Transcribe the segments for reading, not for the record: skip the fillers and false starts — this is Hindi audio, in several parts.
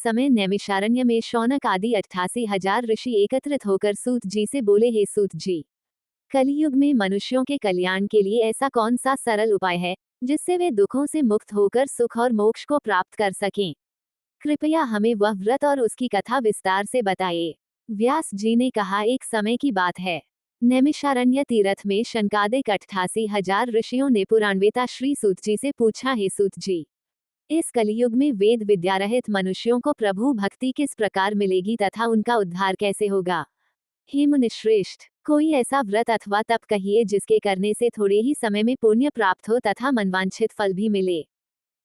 समय नैमिषारण्य में शौनक आदि 88,000 ऋषि एकत्रित होकर सूत जी से बोले, हे सूत जी, कलियुग में मनुष्यों के कल्याण के लिए ऐसा कौन सा सरल उपाय है जिससे वे दुखों से मुक्त होकर सुख और मोक्ष को प्राप्त कर सकें। कृपया हमें वह व्रत और उसकी कथा विस्तार से बताइए। व्यास जी ने कहा, एक समय की बात है। नैमिषारण्य तीर्थ में शनकादिक 88,000 ऋषियों ने पुराणवेता श्री सूत जी से पूछा, हे सूत जी, इस कलियुग में वेद विद्या रहित मनुष्यों को प्रभु भक्ति किस प्रकार मिलेगी तथा उनका उद्धार कैसे होगा। हे मुनिश्रेष्ठ, कोई ऐसा व्रत अथवा तप कहिए जिसके करने से थोड़े ही समय में पुण्य प्राप्त हो तथा मनवांछित फल भी मिले।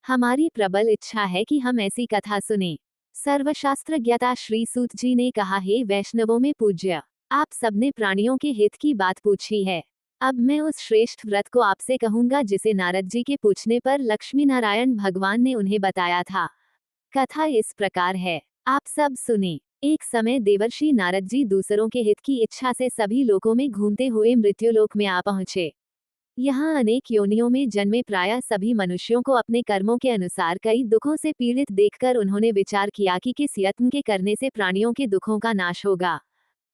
हमारी प्रबल इच्छा है कि हम ऐसी कथा सुने। सर्वशास्त्र ज्ञाता श्री सूत जी ने कहा, हे वैष्णवों में पूज्य, आप सबने प्राणियों के हित की बात पूछी है। अब मैं उस श्रेष्ठ व्रत को आपसे कहूंगा जिसे नारद जी के पूछने पर लक्ष्मी नारायण भगवान ने उन्हें बताया था। कथा इस प्रकार है, आप सब सुने। एक समय देवर्षि नारद जी दूसरों के हित की इच्छा से सभी लोकों में घूमते हुए मृत्युलोक में आ पहुंचे। यहाँ अनेक योनियों में जन्मे प्रायः सभी मनुष्यों को अपने कर्मों के अनुसार कई दुखों से पीड़ित देखकर उन्होंने विचार किया कि किस यत्न के करने से प्राणियों के दुखों का नाश होगा।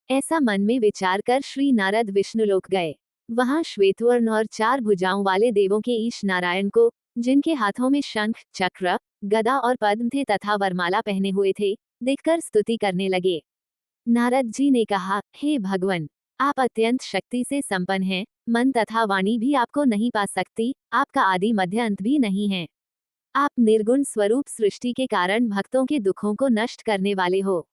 ऐसा मन में विचार कर श्री नारद विष्णुलोक गए। वहां श्वेतवर्ण और 4 भुजाओं वाले देवों के ईश नारायण को, जिनके हाथों में शंख, चक्र, गदा और पद्म थे तथा वरमाला पहने हुए थे, देखकर स्तुति करने लगे। नारद जी ने कहा, हे भगवन, आप अत्यंत शक्ति से संपन्न हैं, मन तथा वाणी भी आपको नहीं पा सकती, आपका आदि मध्य अंत भी नहीं है। आप निर्गुण स्वरूप सृष्टि के कारण भक्तों के दुखों को नष्ट करने वाले हो।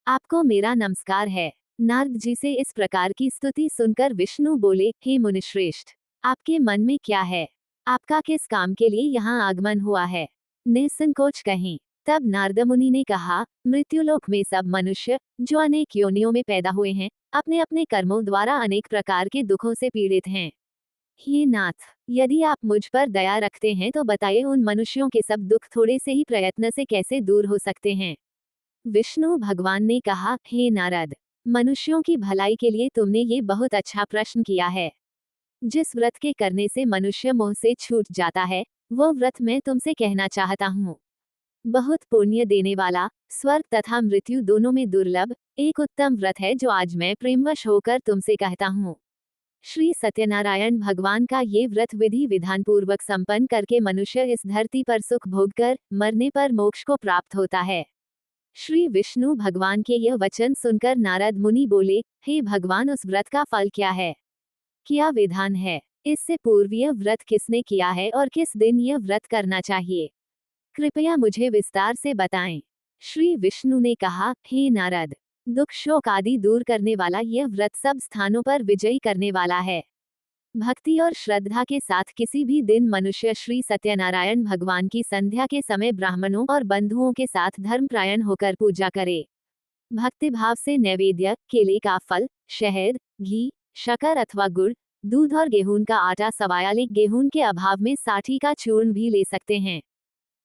आपको मेरा नमस्कार है। नारद जी से इस प्रकार की स्तुति सुनकर विष्णु बोले, हे मुनिश्रेष्ठ, आपके मन में क्या है? आपका किस काम के लिए यहाँ आगमन हुआ है? निसंकोच कहें। तब नारद मुनि ने कहा, मृत्युलोक में सब मनुष्य जो अनेक योनियों में पैदा हुए हैं, अपने अपने कर्मों द्वारा अनेक प्रकार के दुखों से पीड़ित हैं। हे नाथ, यदि आप मुझ पर दया रखते हैं तो बताइए, उन मनुष्यों के सब दुख थोड़े से ही प्रयत्न से कैसे दूर हो सकते हैं। विष्णु भगवान ने कहा, हे नारद, मनुष्यों की भलाई के लिए तुमने ये बहुत अच्छा प्रश्न किया है। जिस व्रत के करने से मनुष्य मोह से छूट जाता है, वो व्रत मैं तुमसे कहना चाहता हूँ। बहुत पुण्य देने वाला, स्वर्ग तथा मृत्यु दोनों में दुर्लभ एक उत्तम व्रत है जो आज मैं प्रेमवश होकर तुमसे कहता हूँ। श्री सत्यनारायण भगवान का ये व्रत विधि विधान पूर्वक संपन्न करके मनुष्य इस धरती पर सुख भोग कर मरने पर मोक्ष को प्राप्त होता है। श्री विष्णु भगवान के यह वचन सुनकर नारद मुनि बोले, हे भगवान, उस व्रत का फल क्या है? क्या विधान है? इससे पूर्व यह व्रत किसने किया है और किस दिन यह व्रत करना चाहिए? कृपया मुझे विस्तार से बताएं। श्री विष्णु ने कहा, हे नारद, दुख शोक आदि दूर करने वाला यह व्रत सब स्थानों पर विजयी करने वाला है। भक्ति और श्रद्धा के साथ किसी भी दिन मनुष्य श्री सत्यनारायण भगवान की संध्या के समय ब्राह्मणों और बंधुओं के साथ धर्मप्रायण होकर पूजा करे। भक्तिभाव से नैवेद्य, केले का फल, शहद, घी, शक्कर अथवा गुड़, दूध और गेहूं का आटा सवाया गेहूं के अभाव में साठी का चूर्ण भी ले सकते हैं।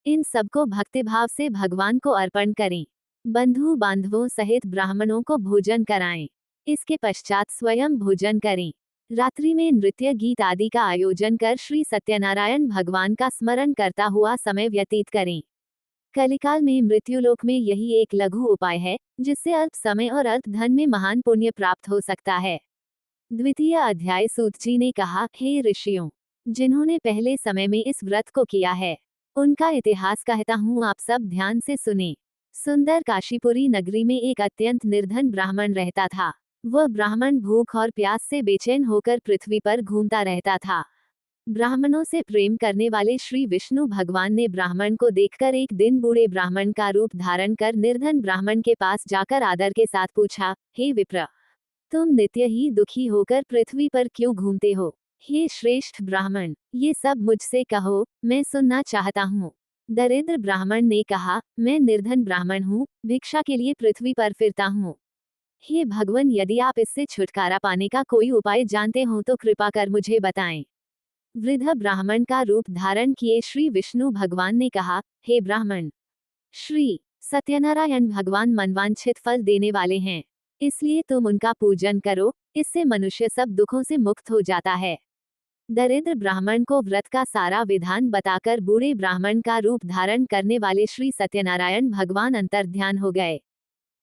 इन सबको भक्तिभाव से भगवान को अर्पण करें। बंधु बांधवों सहित ब्राह्मणों को भोजन कराएं। इसके पश्चात स्वयं भोजन करें। रात्रि में नृत्य गीत आदि का आयोजन कर श्री सत्यनारायण भगवान का स्मरण करता हुआ समय व्यतीत करें। कलिकाल में मृत्युलोक में यही एक लघु उपाय है जिससे अल्प समय और अल्प धन में महान पुण्य प्राप्त हो सकता है। द्वितीय अध्याय। सूत जी ने कहा, हे ऋषियों, जिन्होंने पहले समय में इस व्रत को किया है, उनका इतिहास कहता हूँ, आप सब ध्यान से सुने। सुंदर काशीपुरी नगरी में एक अत्यंत निर्धन ब्राह्मण रहता था। वह ब्राह्मण भूख और प्यास से बेचैन होकर पृथ्वी पर घूमता रहता था। ब्राह्मणों से प्रेम करने वाले श्री विष्णु भगवान ने ब्राह्मण को देखकर एक दिन बूढ़े ब्राह्मण का रूप धारण कर निर्धन ब्राह्मण के पास जाकर आदर के साथ पूछा, हे विप्र, तुम नित्य ही दुखी होकर पृथ्वी पर क्यों घूमते हो? हे श्रेष्ठ ब्राह्मण, ये सब मुझसे कहो, मैं सुनना चाहता हूँ। दरिद्र ब्राह्मण ने कहा, मैं निर्धन ब्राह्मण हूँ, भिक्षा के लिए पृथ्वी पर फिरता हूँ। हे भगवान, यदि आप इससे छुटकारा पाने का कोई उपाय जानते हो तो कृपा कर मुझे बताएं। वृद्ध ब्राह्मण का रूप धारण किए श्री विष्णु भगवान ने कहा, हे ब्राह्मण, श्री सत्यनारायण भगवान मनवांछित फल देने वाले हैं, इसलिए तुम उनका पूजन करो, इससे मनुष्य सब दुखों से मुक्त हो जाता है। दरिद्र ब्राह्मण को व्रत का सारा विधान बताकर बूढ़े ब्राह्मण का रूप धारण करने वाले श्री सत्यनारायण भगवान अंतर्ध्यान हो गए।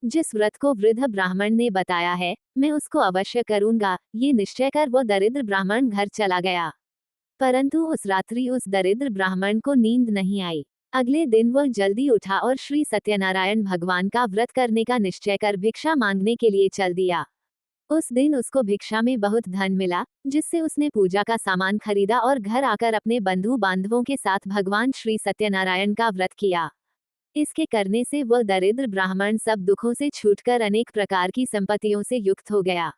जिस व्रत को वृद्ध ब्राह्मण ने बताया है, मैं उसको अवश्य करूंगा, ये निश्चय कर वो दरिद्र ब्राह्मण घर चला गया। परंतु उस रात्रि उस दरिद्र ब्राह्मण को नींद नहीं आई। अगले दिन वह जल्दी उठा और श्री सत्यनारायण भगवान का व्रत करने का निश्चय कर भिक्षा मांगने के लिए चल दिया। उस दिन उसको भिक्षा में बहुत धन मिला, जिससे उसने पूजा का सामान खरीदा और घर आकर अपने बंधु बांधवों के साथ भगवान श्री सत्यनारायण का व्रत किया। इसके करने से वह दरिद्र ब्राह्मण सब दुखों से छूटकर अनेक प्रकार की संपत्तियों से युक्त हो गया।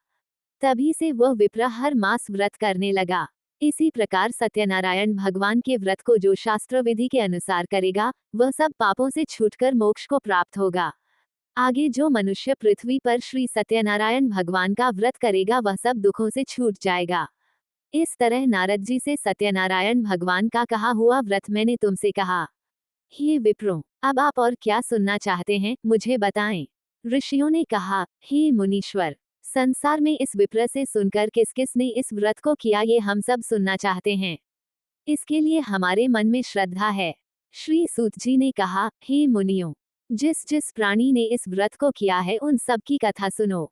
तभी से वह विप्र हर मास व्रत करने लगा। इसी प्रकार सत्यनारायण भगवान के व्रत को जो शास्त्र विधि के अनुसार करेगा, वह सब पापों से छूटकर मोक्ष को प्राप्त होगा। आगे जो मनुष्य पृथ्वी पर श्री सत्यनारायण भगवान का व्रत करेगा, वह सब दुखों से छूट जाएगा। इस तरह नारद जी से सत्यनारायण भगवान का कहा हुआ व्रत मैंने तुमसे कहा। हे विप्रो, अब आप और क्या सुनना चाहते हैं, मुझे बताएं। ऋषियों ने कहा, हे मुनीश्वर, संसार में इस विप्र से सुनकर किस किस ने इस व्रत को किया, ये हम सब सुनना चाहते हैं। इसके लिए हमारे मन में श्रद्धा है। श्री सूत जी ने कहा, हे मुनियों, जिस जिस प्राणी ने इस व्रत को किया है, उन सब की कथा सुनो।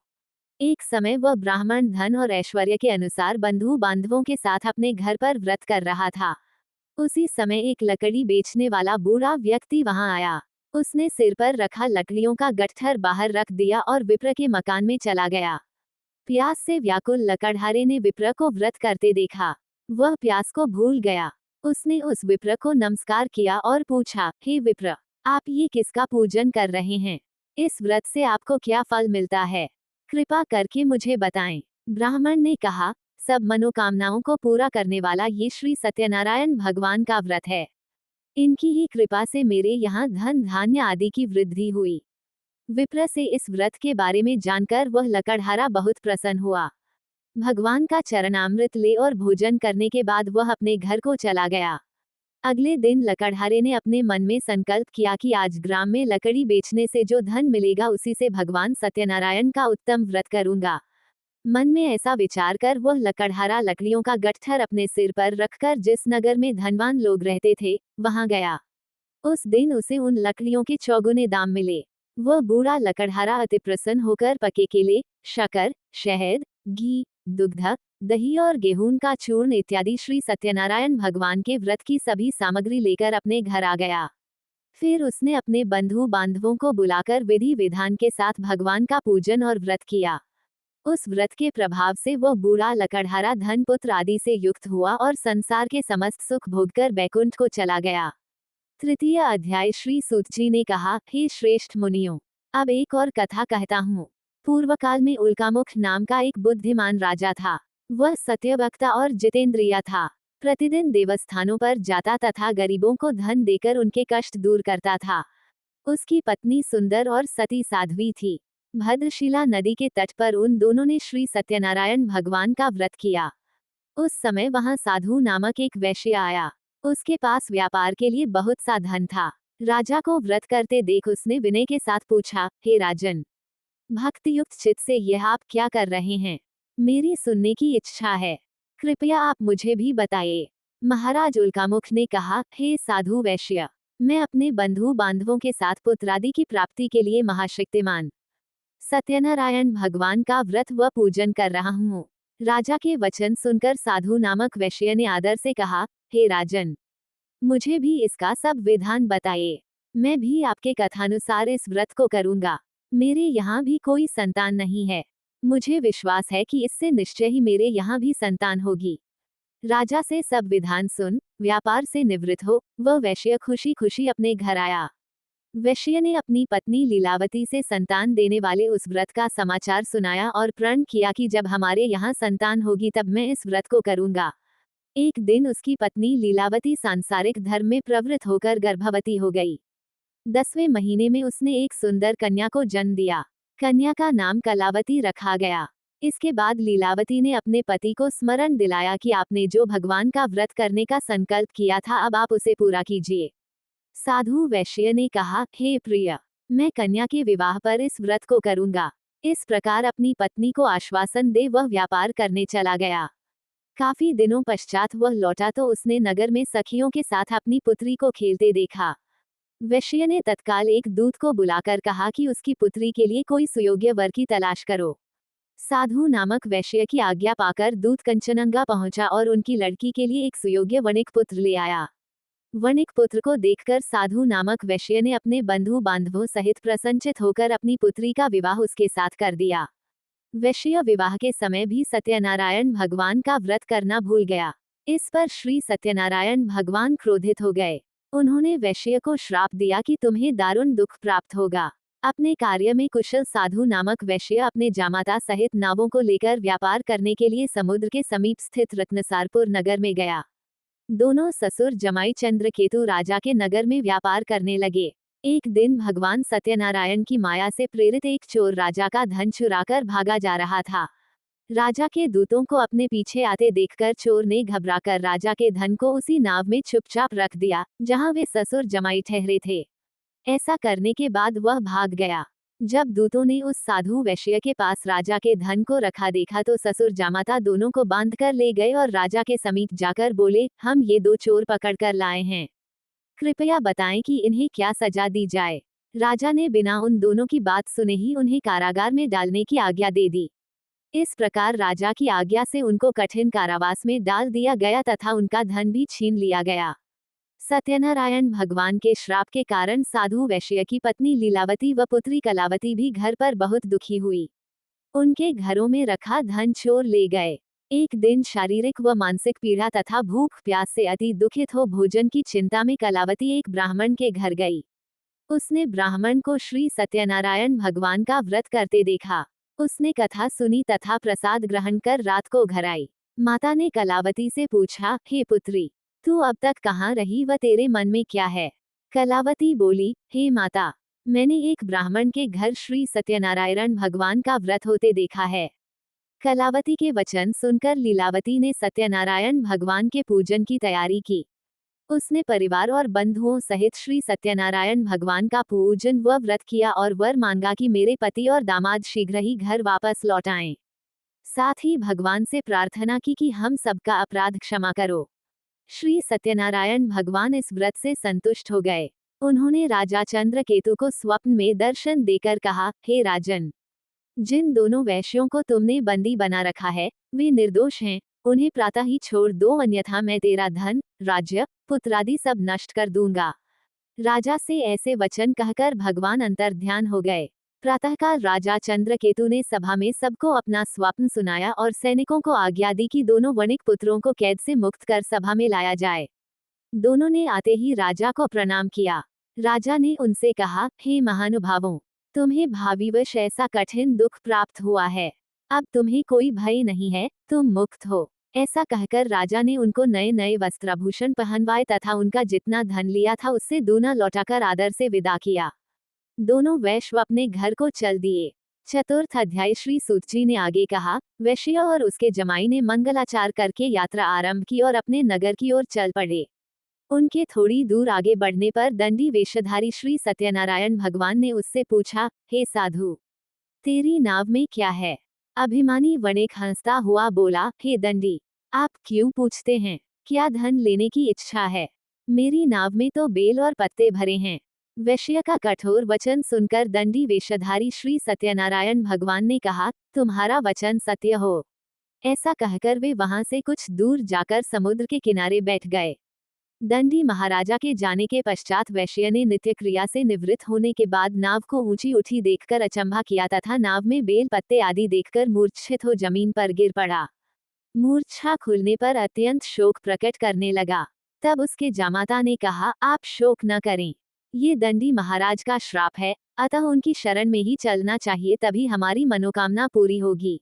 एक समय वह ब्राह्मण धन और ऐश्वर्य के अनुसार बंधु बांधवों के साथ अपने घर पर व्रत कर रहा था। उसी समय एक लकड़ी बेचने वाला बूढ़ा व्यक्ति वहां आया। उसने सिर पर रखा लकड़ियों का गट्ठर बाहर रख दिया और विप्र के मकान में चला गया। प्यास से व्याकुल लकड़हारे ने विप्र को व्रत करते देखा। वह प्यास को भूल गया। उसने उस विप्र को नमस्कार किया और पूछा, हे विप्र, आप ये किसका पूजन कर रहे हैं? इस व्रत से आपको क्या फल मिलता है? कृपा करके मुझे बताएं। ब्राह्मण ने कहा, सब मनोकामनाओं को पूरा करने वाला ये श्री सत्यनारायण भगवान का व्रत है। इनकी ही कृपा से मेरे यहाँ धन धान्य आदि की वृद्धि हुई। विप्र से इस व्रत के बारे में जानकर वह लकड़हारा बहुत प्रसन्न हुआ। भगवान का चरणामृत ले और भोजन करने के बाद वह अपने घर को चला गया। अगले दिन लकड़हारे ने अपने मन में संकल्प किया कि आज ग्राम में लकड़ी बेचने से जो धन मिलेगा, उसी से भगवान सत्यनारायण का उत्तम व्रत करूंगा। मन में ऐसा विचार कर वह लकड़हारा लकड़ियों का गट्ठर अपने सिर पर रखकर जिस नगर में धनवान लोग रहते थे, वहां गया। उस दिन उसे उन लकड़ियों के चौगुने दाम मिले। वह बूढ़ा लकड़हारा अति प्रसन्न होकर पके केले, शक्कर, शहद, घी, दुग्ध, दही और गेहूं का चूर्ण इत्यादि श्री सत्यनारायण भगवान के व्रत की सभी सामग्री लेकर अपने घर आ गया। फिर उसने अपने बंधु बांधवों को बुलाकर विधि विधान के साथ भगवान का पूजन और व्रत किया। उस व्रत के प्रभाव से वह बूढ़ा लकड़हारा धन पुत्र आदि से युक्त हुआ और संसार के समस्त सुख भोगकर बैकुंठ को चला गया। तृतीय अध्याय। श्री सूत जी ने कहा, हे श्रेष्ठ मुनियों, अब एक और कथा कहता हूँ। पूर्व काल में उल्कामुख नाम का एक बुद्धिमान राजा था। वह सत्यवक्ता और जितेंद्रिय था। प्रतिदिन देवस्थानों पर जाता तथा गरीबों को धन देकर उनके कष्ट दूर करता था। उसकी पत्नी सुंदर और सती साध्वी थी। भद्रशिला नदी के तट पर उन दोनों ने श्री सत्यनारायण भगवान का व्रत किया। उस समय वहां साधु नामक एक वैश्य आया। उसके पास व्यापार के लिए बहुत सा धन था। राजा को व्रत करते देख उसने विनय के साथ पूछा, हे राजन, भक्तियुक्त चित्त से यह आप क्या कर रहे हैं? मेरी सुनने की इच्छा है, कृपया आप मुझे भी बताइए। महाराज उल्कामुख ने कहा, हे साधु वैश्य, मैं अपने बंधु बांधवों के साथ पुत्रादि की प्राप्ति के लिए महाशक्तिमान सत्यनारायण भगवान का व्रत व पूजन कर रहा हूँ। राजा के वचन सुनकर साधु नामक वैश्य ने आदर से कहा, हे राजन, मुझे भी इसका सब विधान बताइए। मैं भी आपके कथानुसार इस व्रत को करूंगा। मेरे यहाँ भी कोई संतान नहीं है। मुझे विश्वास है कि इससे निश्चय ही मेरे यहाँ भी संतान होगी। राजा से सब विधान सुन व्यापार से निवृत्त हो वह वैश्य खुशी खुशी अपने घर आया। वैश्य ने अपनी पत्नी लीलावती से संतान देने वाले उस व्रत का समाचार सुनाया और प्रण किया कि जब हमारे यहाँ संतान होगी तब मैं इस व्रत को करूंगा। एक दिन उसकी पत्नी लीलावती सांसारिक धर्म में प्रवृत्त होकर गर्भवती हो गई। 10वें महीने में उसने एक सुंदर कन्या को जन्म दिया। कन्या का नाम कलावती रखा गया। इसके बाद लीलावती ने अपने पति को स्मरण दिलाया कि आपने जो भगवान का व्रत करने का संकल्प किया था, अब आप उसे पूरा कीजिए। साधु वैश्य ने कहा, हे प्रिय, मैं कन्या के विवाह पर इस व्रत को करूंगा। इस प्रकार अपनी पत्नी को आश्वासन दे वह व्यापार करने चला गया। काफी दिनों पश्चात वह लौटा तो उसने नगर में सखियों के साथ अपनी पुत्री को खेलते देखा। वैश्य ने तत्काल एक दूत को बुलाकर कहा कि उसकी पुत्री के लिए कोई सुयोग्य वर की तलाश करो। साधु नामक वैश्य की आज्ञा पाकर दूत कंचनंगा पहुंचा और उनकी लड़की के लिए एक सुयोग्य वणिक पुत्र ले आया। वणिक पुत्र को देखकर साधु नामक वैश्य ने अपने बंधु बांधवों सहित प्रसन्नचित होकर अपनी पुत्री का विवाह उसके साथ कर दिया। वैश्य विवाह के समय भी सत्यनारायण भगवान का व्रत करना भूल गया। इस पर श्री सत्यनारायण भगवान क्रोधित हो गए। उन्होंने वैश्य को श्राप दिया कि तुम्हें दारुण दुख प्राप्त होगा। अपने कार्य में कुशल साधु नामक वैश्य अपने जामाता सहित नावों को लेकर व्यापार करने के लिए समुद्र के समीप स्थित रत्नसारपुर नगर में गया। दोनों ससुर जमाई चंद्रकेतु राजा के नगर में व्यापार करने लगे। एक दिन भगवान सत्यनारायण की माया से प्रेरित एक चोर राजा का धन चुराकर भागा जा रहा था। राजा के दूतों को अपने पीछे आते देखकर चोर ने घबराकर राजा के धन को उसी नाव में चुपचाप रख दिया जहां वे ससुर जमाई ठहरे थे। ऐसा करने के बाद वह भाग गया। जब दूतों ने उस साधु वैश्य के पास राजा के धन को रखा देखा तो ससुर जामाता दोनों को बांधकर ले गए और राजा के समीप जाकर बोले, हम ये दो चोर पकड़ कर लाए हैं, कृपया बताएं कि इन्हें क्या सजा दी जाए। राजा ने बिना उन दोनों की बात सुने ही उन्हें कारागार में डालने की आज्ञा दे दी। इस प्रकार राजा की आज्ञा से उनको कठिन कारावास में डाल दिया गया तथा उनका धन भी छीन लिया गया। सत्यनारायण भगवान के श्राप के कारण साधु वैश्य की पत्नी लीलावती व पुत्री कलावती भी घर पर बहुत दुखी हुई। उनके घरों में रखा धन चोर ले गए। एक दिन शारीरिक व मानसिक पीड़ा तथा भूख प्यास से अति दुखित हो भोजन की चिंता में कलावती एक ब्राह्मण के घर गई। उसने ब्राह्मण को श्री सत्यनारायण भगवान का व्रत करते देखा। उसने कथा सुनी तथा प्रसाद ग्रहण कर रात को घर आई। माता ने कलावती से पूछा, हे पुत्री, तू अब तक कहाँ रही व तेरे मन में क्या है? कलावती बोली, हे माता, मैंने एक ब्राह्मण के घर श्री सत्यनारायण भगवान का व्रत होते देखा है। कलावती के वचन सुनकर लीलावती ने सत्यनारायण भगवान के पूजन की तैयारी की। उसने परिवार और बंधुओं सहित श्री सत्यनारायण भगवान का पूजन व व्रत किया और वर मांगा कि मेरे पति और दामाद शीघ्र ही घर वापस लौट आएं। साथ ही भगवान से प्रार्थना की कि हम सबका अपराध क्षमा करो। श्री सत्यनारायण भगवान इस व्रत से संतुष्ट हो गए। उन्होंने राजा चंद्रकेतु को स्वप्न में दर्शन देकर कहा, हे राजन, जिन दोनों वैश्यों को तुमने बंदी बना रखा है वे निर्दोष हैं, उन्हें प्रातः ही छोड़ दो, अन्यथा मैं तेरा धन, राज्य, पुत्रादि सब नष्ट कर दूंगा। राजा से ऐसे वचन कहकर भगवान अंतर्ध्यान हो गए। प्रातःकाल राजा चंद्रकेतु ने सभा में सबको अपना स्वप्न सुनाया और सैनिकों को आज्ञा दी कि दोनों वणिक पुत्रों को कैद से मुक्त कर सभा में लाया जाए। दोनों ने आते ही राजा को प्रणाम किया। राजा ने उनसे कहा, हे महानुभावों, तुम्हें भाविवश ऐसा कठिन दुख प्राप्त हुआ है, अब तुम्हें कोई भय नहीं है, तुम मुक्त हो। ऐसा कहकर राजा ने उनको नए नए वस्त्राभूषण पहनवाए तथा उनका जितना धन लिया था उससे दूना लौटाकर आदर से विदा किया। दोनों वैश्य अपने घर को चल दिए। चतुर्थ अध्याय श्री सूत जी ने आगे कहा, वैश्य और उसके जमाई ने मंगलाचार करके यात्रा आरंभ की और अपने नगर की ओर चल पड़े। उनके थोड़ी दूर आगे बढ़ने पर दंडी वेशधारी श्री सत्यनारायण भगवान ने उससे पूछा, हे साधु, तेरी नाव में क्या है? अभिमानी वणिक हंसता हुआ बोला, हे दंडी, आप क्यों पूछते हैं? क्या धन लेने की इच्छा है? मेरी नाव में तो बेल और पत्ते भरे हैं। वैश्य का कठोर वचन सुनकर दंडी वेशधारी श्री सत्यनारायण भगवान ने कहा, तुम्हारा वचन सत्य हो। ऐसा कहकर वे वहां से कुछ दूर जाकर समुद्र के किनारे बैठ गए। दंडी महाराजा के जाने के पश्चात वैश्य ने नित्य क्रिया से निवृत्त होने के बाद नाव को ऊंची उठी देखकर अचंभा किया तथा नाव में बेल पत्ते आदि देखकर मूर्छित हो जमीन पर गिर पड़ा। मूर्छा खुलने पर अत्यंत शोक प्रकट करने लगा। तब उसके जामाता ने कहा, आप शोक न करें, ये दंडी महाराज का श्राप है, अतः उनकी शरण में ही चलना चाहिए, तभी हमारी मनोकामना पूरी होगी।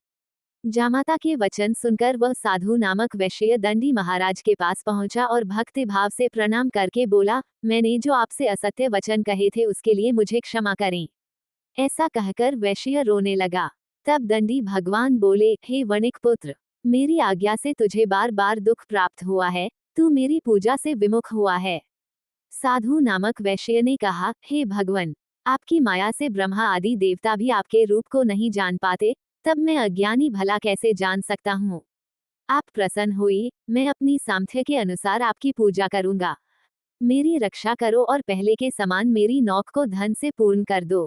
जामाता के वचन सुनकर वह साधु नामक वैश्य दंडी महाराज के पास पहुंचा और भक्ति भाव से प्रणाम करके बोला, मैंने जो आपसे असत्य वचन कहे थे उसके लिए मुझे क्षमा करें। ऐसा कहकर वैश्य रोने लगा। तब दंडी भगवान बोले, हे वणिक पुत्र, मेरी आज्ञा से तुझे बार बार दुख प्राप्त हुआ है, तू मेरी पूजा से विमुख हुआ है। साधु नामक वैश्य ने कहा, हे भगवान, आपकी माया से ब्रह्मा आदि देवता भी आपके रूप को नहीं जान पाते, तब मैं अज्ञानी भला कैसे जान सकता हूँ? आप प्रसन्न होइए, मैं अपनी सामर्थ्य के अनुसार आपकी पूजा करूंगा। मेरी रक्षा करो और पहले के समान मेरी नौक को धन से पूर्ण कर दो।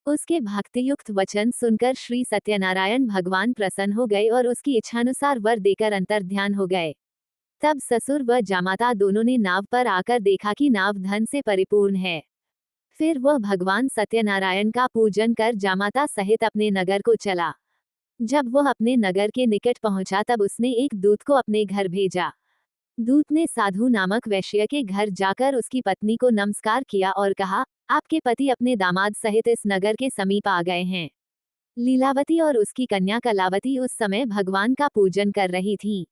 उसके भक्तियुक्त वचन सुनकर श्री सत्यनारायण भगवान प्रसन्न हो गए और उसकी इच्छानुसार वर देकर अंतर्ध्यान हो गए। तब ससुर व जामाता दोनों ने नाव पर आकर देखा कि नाव धन से परिपूर्ण है। फिर वह भगवान सत्यनारायण का पूजन कर जामाता सहित अपने नगर को चला। जब वह अपने नगर के निकट पहुंचा तब उसने एक दूत को अपने घर भेजा। दूत ने साधु नामक वैश्य के घर जाकर उसकी पत्नी को नमस्कार किया और कहा, आपके पति अपने दामाद सहित इस नगर के समीप आ गए हैं। लीलावती और उसकी कन्या कलावती उस समय भगवान का पूजन कर रही थीं।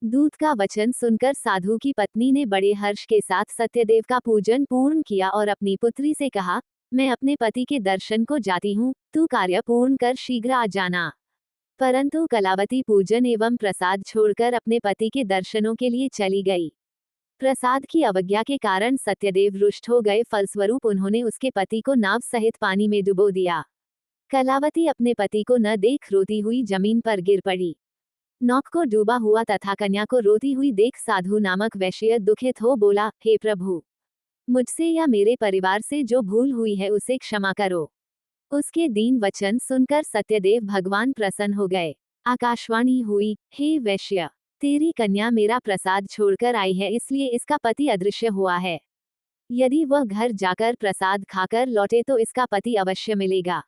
दूत का वचन सुनकर साधु की पत्नी ने बड़े हर्ष के साथ सत्यदेव का पूजन पूर्ण किया और अपनी पुत्री से कहा, मैं अपने पति के दर्शन को जाती हूँ, तू कार्य पूर्ण कर शीघ्र आ जाना। परंतु कलावती पूजन एवं प्रसाद छोड़कर अपने पति के दर्शनों के लिए चली गई। प्रसाद की अवज्ञा के कारण सत्यदेव रुष्ट हो गए, फलस्वरूप उन्होंने उसके पति को नाव सहित पानी में डुबो दिया। कलावती अपने पति को न देख रोती हुई जमीन पर गिर पड़ी। नौक को डूबा हुआ तथा कन्या को रोती हुई देख साधु नामक वैश्य दुखित हो बोला, हे प्रभु, मुझसे या मेरे परिवार से जो भूल हुई है उसे क्षमा करो। उसके दीन वचन सुनकर सत्यदेव भगवान प्रसन्न हो गए। आकाशवाणी हुई, हे वैश्य, तेरी कन्या मेरा प्रसाद छोड़कर आई है, इसलिए इसका पति अदृश्य हुआ है। यदि वह घर जाकर प्रसाद खाकर लौटे तो इसका पति अवश्य मिलेगा।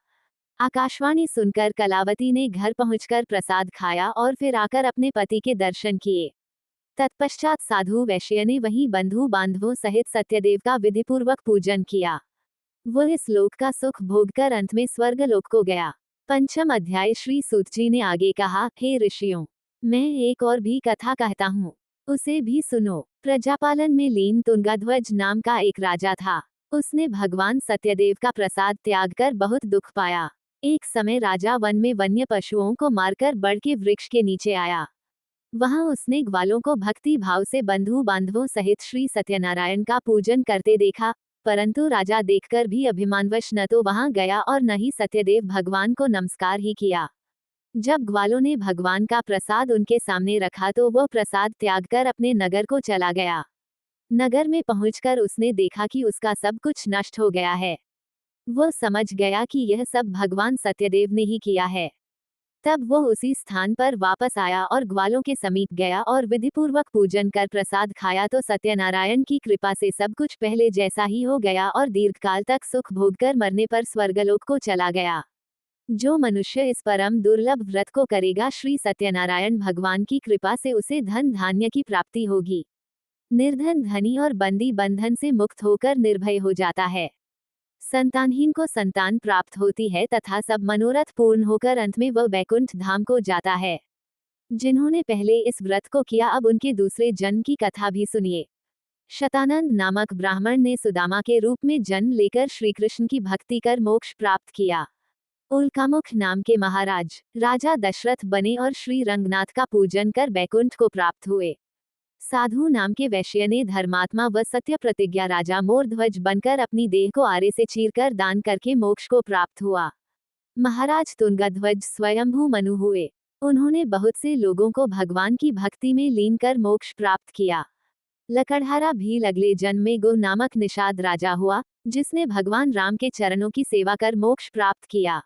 आकाशवाणी सुनकर कलावती ने घर पहुंचकर प्रसाद खाया और फिर आकर अपने पति के दर्शन किए। तत्पश्चात साधु वैश्य ने वहीं बंधु बांधवों सहित सत्यदेव का विधिपूर्वक पूजन किया। वह इस लोक का सुख भोगकर अंत में स्वर्गलोक को गया। पंचम अध्याय। श्री सूत जी ने आगे कहा, हे ऋषियों, मैं एक और भी कथा कहता हूँ, उसे भी सुनो। प्रजापालन में लीन तुंगाध्वज नाम का एक राजा था। उसने भगवान सत्यदेव का प्रसाद त्याग कर बहुत दुख पाया। एक समय राजा वन में वन्य पशुओं को मारकर बड़ के वृक्ष के नीचे आया। वहां उसने ग्वालों को भक्ति भाव से बंधु बांधवों सहित श्री सत्यनारायण का पूजन करते देखा, परंतु राजा देखकर भी अभिमानवश न तो वहां गया और न ही सत्यदेव भगवान को नमस्कार ही किया। जब ग्वालों ने भगवान का प्रसाद उनके सामने रखा तो वह प्रसाद त्याग कर अपने नगर को चला गया। नगर में पहुंचकर उसने देखा कि उसका सब कुछ नष्ट हो गया है। वह समझ गया कि यह सब भगवान सत्यदेव ने ही किया है। तब वह उसी स्थान पर वापस आया और ग्वालों के समीप गया और विधिपूर्वक पूजन कर प्रसाद खाया तो सत्यनारायण की कृपा से सब कुछ पहले जैसा ही हो गया और दीर्घकाल तक सुख भोगकर मरने पर स्वर्गलोक को चला गया। जो मनुष्य इस परम दुर्लभ व्रत को करेगा, श्री सत्यनारायण भगवान की कृपा से उसे धन धान्य की प्राप्ति होगी। निर्धन धनी और बंदी बंधन से मुक्त होकर निर्भय हो जाता है। संतानहीन को संतान प्राप्त होती है तथा सब मनोरथ पूर्ण होकर अंत में वह वैकुंठ धाम को जाता है। जिन्होंने पहले इस व्रत को किया, अब उनके दूसरे जन्म की कथा भी सुनिए। शतानंद नामक ब्राह्मण ने सुदामा के रूप में जन्म लेकर श्री कृष्ण की भक्ति कर मोक्ष प्राप्त किया। उल्कामुख नाम के महाराज राजा दशरथ बने और श्री रंगनाथ का पूजन कर वैकुंठ को प्राप्त हुए। साधु नाम के वैश्य ने धर्मात्मा व सत्य प्रतिज्ञा राजा मोरध्वज बनकर अपनी देह को आरे से चीरकर दान करके मोक्ष को प्राप्त हुआ। महाराज तुंगध्वज स्वयंभू मनु हुए। उन्होंने बहुत से लोगों को भगवान की भक्ति में लीन कर मोक्ष प्राप्त किया। लकड़हारा भील अगले जन्म में गो नामक निषाद राजा हुआ, जिसने भगवान राम के चरणों की सेवा कर मोक्ष प्राप्त किया।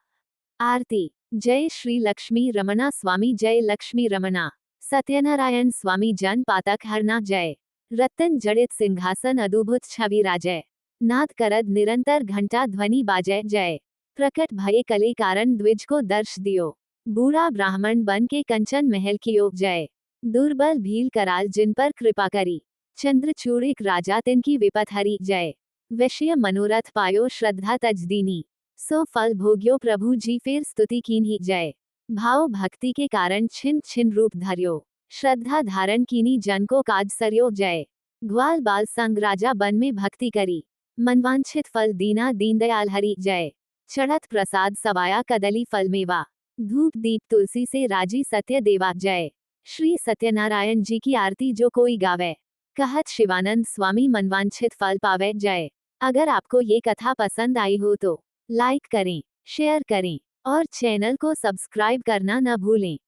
आरती। जय श्री लक्ष्मी रमणा स्वामी, जय लक्ष्मी रमणा। सत्यनारायण स्वामी जन पातक हरना जय। रतन जड़ित सिंहासन अद्भुत छवि राजय। नाद करद निरंतर घंटा ध्वनि बाजय जय। प्रकट भये कले कारण द्विज को दर्श दियो। बूढ़ा ब्राह्मण बन के कंचन महल कियो जय। दुर्बल भील कराल जिन पर कृपा करी। चंद्रचूड़िक राजा तिनकी विपत हरी जय। वैश्य मनोरथ पायो श्रद्धा तज दीनी। सो फल भोग्यो प्रभु जी फेर स्तुति कीन्ही जय। भाव भक्ति के कारण छिन छिन रूप धर्यो। श्रद्धा धारण कीनी जन को काज सरयो जय। ग्वाल बाल संग राजा बन में भक्ति करी। मनवांछित फल दीना दीनदयाल हरि जय। चढ़त प्रसाद सवाया कदली फल मेवा। धूप दीप तुलसी से राजी सत्य देवा जय। श्री सत्यनारायण जी की आरती जो कोई गावे, कहत शिवानंद स्वामी मनवांछित फल पावे जय। अगर आपको ये कथा पसंद आई हो तो लाइक करें, शेयर करें और चैनल को सब्सक्राइब करना न भूलें।